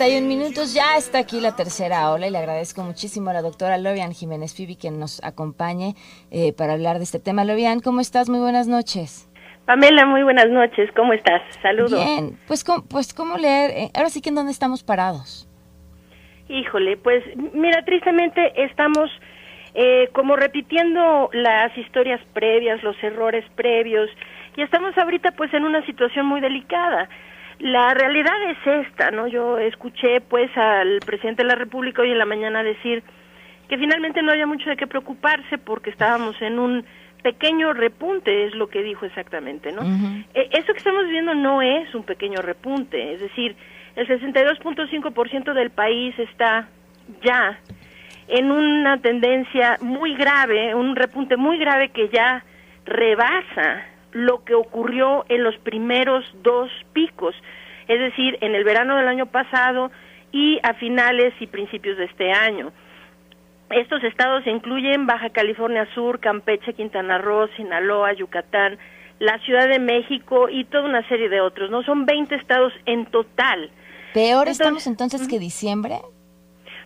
31 minutos, ya está aquí la tercera ola y le agradezco muchísimo a la doctora Lorian Jiménez Fibi que nos acompañe para hablar de este tema. Lorian, ¿cómo estás? Muy buenas noches. Pamela, muy buenas noches, ¿cómo estás? Saludos. Bien, pues ¿cómo leer? Ahora sí que ¿en dónde estamos parados? Híjole, pues mira, tristemente estamos como repitiendo las historias previas, los errores previos, y estamos ahorita pues en una situación muy delicada. La realidad es esta, ¿no? Yo escuché pues al presidente de la República hoy en la mañana decir que finalmente no había mucho de qué preocuparse porque estábamos en un pequeño repunte, es lo que dijo exactamente, ¿no? Eso que estamos viendo no es un pequeño repunte, es decir, el 62.5% del país está ya en una tendencia muy grave, un repunte muy grave que ya rebasa lo que ocurrió en los primeros dos picos, es decir, en el verano del año pasado y a finales y principios de este año. Estos estados incluyen Baja California Sur, Campeche, Quintana Roo, Sinaloa, Yucatán, la Ciudad de México y toda una serie de otros, ¿no? Son 20 estados en total. ¿Peor estamos entonces que diciembre?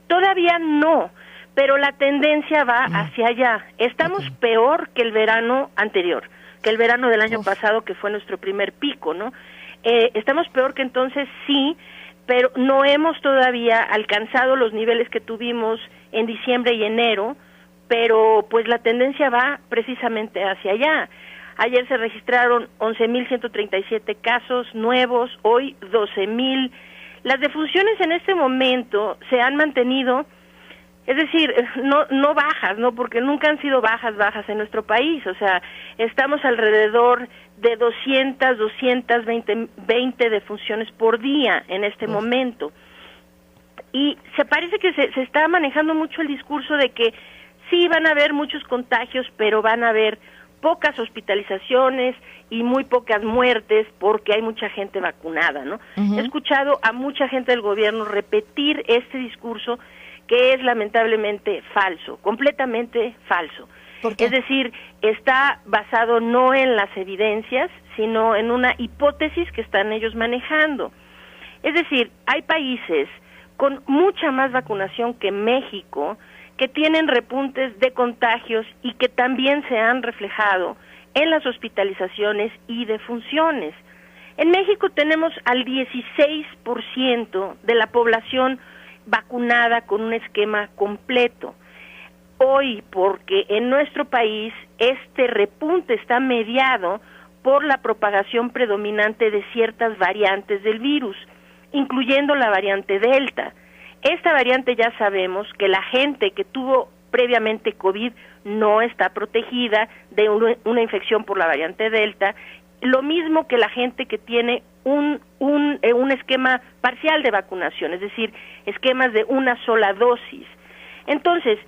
Todavía no, pero la tendencia va hacia allá. Estamos peor que el verano anterior, que el verano del año pasado, que fue nuestro primer pico, ¿no? Estamos peor que entonces, sí, pero no hemos todavía alcanzado los niveles que tuvimos en diciembre y enero, pero pues la tendencia va precisamente hacia allá. Ayer se registraron 11.137 casos nuevos, hoy 12.000. Las defunciones en este momento se han mantenido, es decir, no bajas, ¿no? Porque nunca han sido bajas en nuestro país, o sea, estamos alrededor de 220 defunciones por día en este momento. Y se parece que se está manejando mucho el discurso de que sí van a haber muchos contagios, pero van a haber pocas hospitalizaciones y muy pocas muertes porque hay mucha gente vacunada, ¿no? He escuchado a mucha gente del gobierno repetir este discurso que es lamentablemente falso, completamente falso. Es decir, está basado no en las evidencias, sino en una hipótesis que están ellos manejando. Es decir, hay países con mucha más vacunación que México, que tienen repuntes de contagios y que también se han reflejado en las hospitalizaciones y defunciones. En México tenemos al 16% de la población vacunada con un esquema completo. Hoy, porque en nuestro país este repunte está mediado por la propagación predominante de ciertas variantes del virus, incluyendo la variante Delta. Esta variante ya sabemos que la gente que tuvo previamente COVID no está protegida de una infección por la variante Delta, lo mismo que la gente que tiene un esquema parcial de vacunación, es decir, esquemas de una sola dosis. Entonces,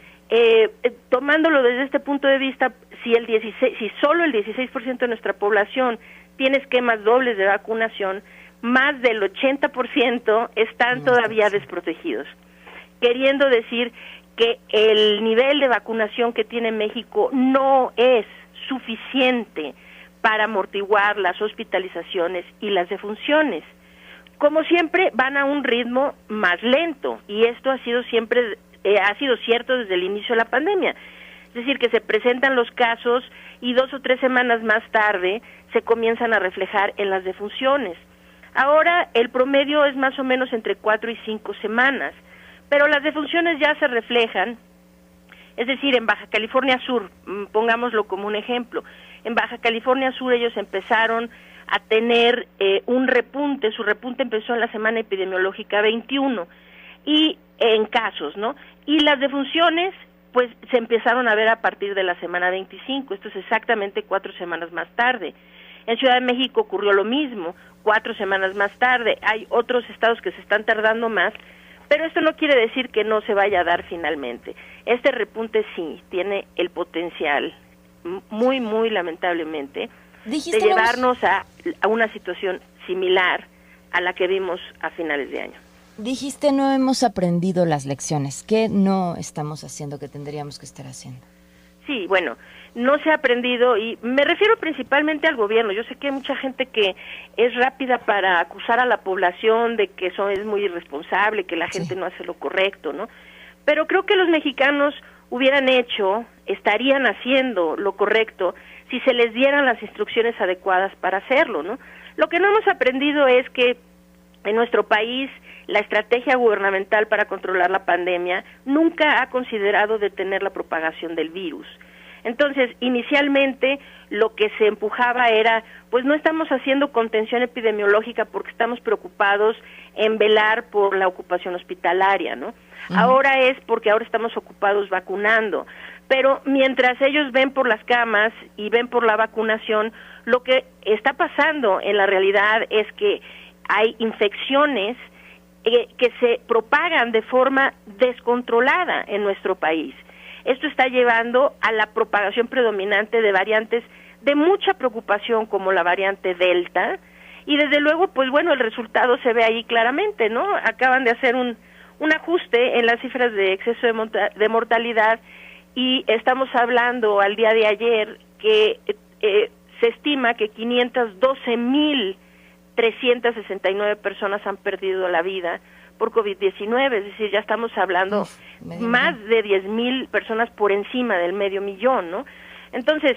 tomándolo desde este punto de vista, si solo el 16% de nuestra población tiene esquemas dobles de vacunación, más del 80% están todavía desprotegidos, queriendo decir que el nivel de vacunación que tiene México no es suficiente para amortiguar las hospitalizaciones y las defunciones. Como siempre, van a un ritmo más lento, y esto ha sido siempre ha sido cierto desde el inicio de la pandemia. Es decir, que se presentan los casos y 2 o 3 semanas más tarde se comienzan a reflejar en las defunciones. Ahora el promedio es más o menos entre 4 y 5 semanas, pero las defunciones ya se reflejan, es decir, en Baja California Sur, pongámoslo como un ejemplo, en Baja California Sur ellos empezaron a tener un repunte, su repunte empezó en la semana epidemiológica 21, y en casos, ¿no? Y las defunciones, pues, se empezaron a ver a partir de la semana 25, esto es exactamente 4 semanas más tarde. En Ciudad de México ocurrió lo mismo, 4 semanas más tarde. Hay otros estados que se están tardando más, pero esto no quiere decir que no se vaya a dar finalmente. Este repunte sí tiene el potencial, muy, muy lamentablemente, de llevarnos a una situación similar a la que vimos a finales de año. Dijiste, no hemos aprendido las lecciones. ¿Qué no estamos haciendo que tendríamos que estar haciendo? Sí, bueno, no se ha aprendido, y me refiero principalmente al gobierno. Yo sé que hay mucha gente que es rápida para acusar a la población de que eso es muy irresponsable, que la gente no hace lo correcto, ¿no? Pero creo que los mexicanos estarían haciendo lo correcto si se les dieran las instrucciones adecuadas para hacerlo, ¿no? Lo que no hemos aprendido es que en nuestro país la estrategia gubernamental para controlar la pandemia nunca ha considerado detener la propagación del virus. Entonces, inicialmente lo que se empujaba era, pues no estamos haciendo contención epidemiológica porque estamos preocupados en velar por la ocupación hospitalaria, ¿no? Ahora es porque ahora estamos ocupados vacunando, pero mientras ellos ven por las camas y ven por la vacunación, lo que está pasando en la realidad es que hay infecciones que se propagan de forma descontrolada en nuestro país. Esto está llevando a la propagación predominante de variantes de mucha preocupación como la variante Delta, y desde luego, pues bueno, el resultado se ve ahí claramente, ¿no? Acaban de hacer un ajuste en las cifras de exceso de mortalidad, y estamos hablando al día de ayer que se estima que 512,369 personas han perdido la vida por COVID-19, es decir, ya estamos hablando más de 10,000 personas por encima del 500,000, ¿no? Entonces,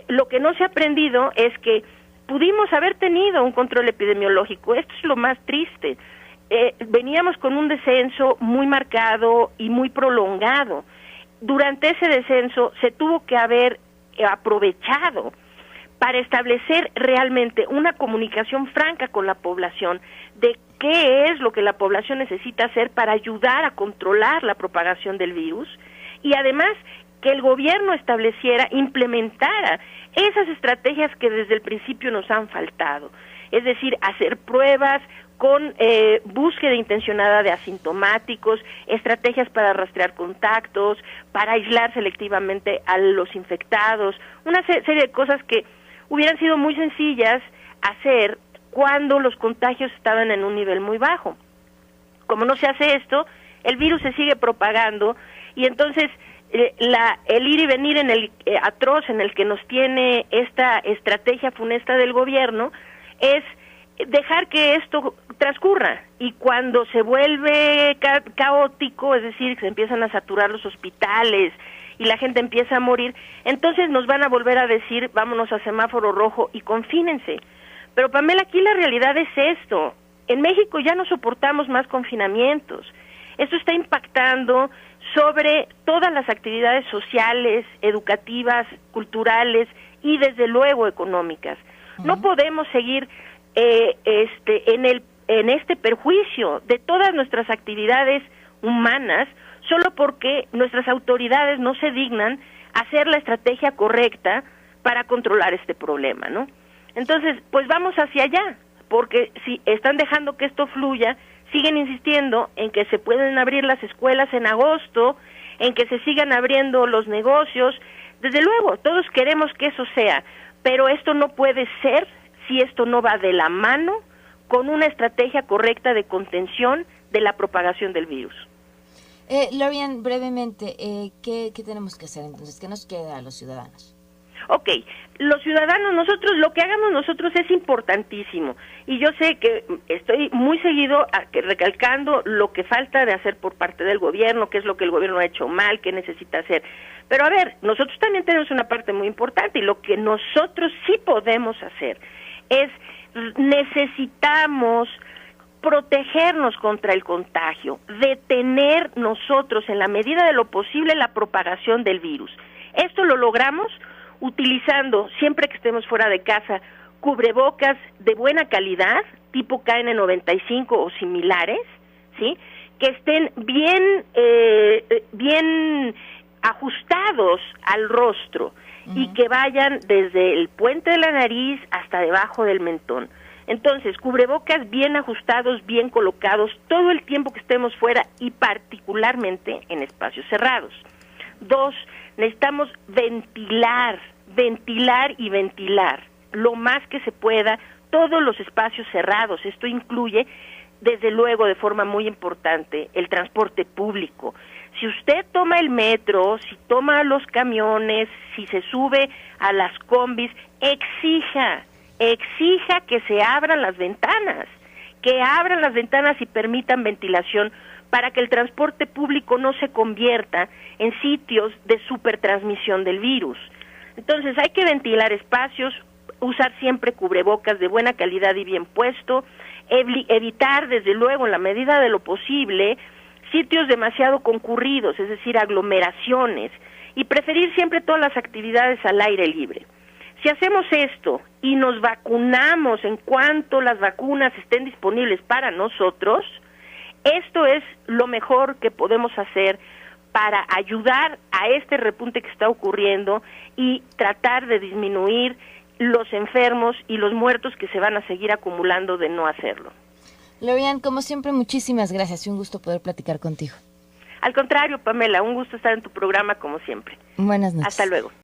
lo que no se ha aprendido es que pudimos haber tenido un control epidemiológico. Esto es lo más triste. Veníamos con un descenso muy marcado y muy prolongado. Durante ese descenso se tuvo que haber aprovechado para establecer realmente una comunicación franca con la población de qué es lo que la población necesita hacer para ayudar a controlar la propagación del virus, y además que el gobierno implementara esas estrategias que desde el principio nos han faltado, es decir, hacer pruebas con búsqueda intencionada de asintomáticos, estrategias para rastrear contactos, para aislar selectivamente a los infectados, una serie de cosas que hubieran sido muy sencillas hacer cuando los contagios estaban en un nivel muy bajo. Como no se hace esto, el virus se sigue propagando, y entonces el ir y venir en el atroz en el que nos tiene esta estrategia funesta del gobierno es dejar que esto transcurra, y cuando se vuelve caótico, es decir, que se empiezan a saturar los hospitales y la gente empieza a morir, entonces nos van a volver a decir vámonos a semáforo rojo y confínense. Pero Pamela, aquí la realidad es esto: en México ya no soportamos más confinamientos. Esto está impactando sobre todas las actividades sociales, educativas, culturales y desde luego económicas. No podemos seguir en este perjuicio de todas nuestras actividades humanas solo porque nuestras autoridades no se dignan a hacer la estrategia correcta para controlar este problema, ¿no? Entonces, pues vamos hacia allá, porque si están dejando que esto fluya, siguen insistiendo en que se pueden abrir las escuelas en agosto, en que se sigan abriendo los negocios. Desde luego, todos queremos que eso sea, pero esto no puede ser si esto no va de la mano con una estrategia correcta de contención de la propagación del virus. Lorian, brevemente, ¿qué tenemos que hacer entonces? ¿Qué nos queda a los ciudadanos? Ok, los ciudadanos, lo que hagamos nosotros es importantísimo, y yo sé que estoy muy seguido recalcando lo que falta de hacer por parte del gobierno, qué es lo que el gobierno ha hecho mal, qué necesita hacer, pero a ver, nosotros también tenemos una parte muy importante, y lo que nosotros sí podemos hacer es, necesitamos protegernos contra el contagio, detener nosotros en la medida de lo posible la propagación del virus. Esto lo logramos utilizando, siempre que estemos fuera de casa, cubrebocas de buena calidad, tipo KN95 o similares, ¿sí? Que estén bien ajustados al rostro y que vayan desde el puente de la nariz hasta debajo del mentón. Entonces, cubrebocas bien ajustados, bien colocados, todo el tiempo que estemos fuera y particularmente en espacios cerrados. 2, necesitamos ventilar lo más que se pueda todos los espacios cerrados. Esto incluye, desde luego, de forma muy importante, el transporte público. Si usted toma el metro, si toma los camiones, si se sube a las combis, exija que se abran las ventanas, y permitan ventilación para que el transporte público no se convierta en sitios de supertransmisión del virus. Entonces hay que ventilar espacios, usar siempre cubrebocas de buena calidad y bien puesto, evitar desde luego en la medida de lo posible sitios demasiado concurridos, es decir, aglomeraciones, y preferir siempre todas las actividades al aire libre. Si hacemos esto y nos vacunamos en cuanto las vacunas estén disponibles para nosotros, esto es lo mejor que podemos hacer para ayudar a este repunte que está ocurriendo y tratar de disminuir los enfermos y los muertos que se van a seguir acumulando de no hacerlo. Lorian, como siempre, muchísimas gracias y un gusto poder platicar contigo. Al contrario, Pamela, un gusto estar en tu programa como siempre. Buenas noches. Hasta luego.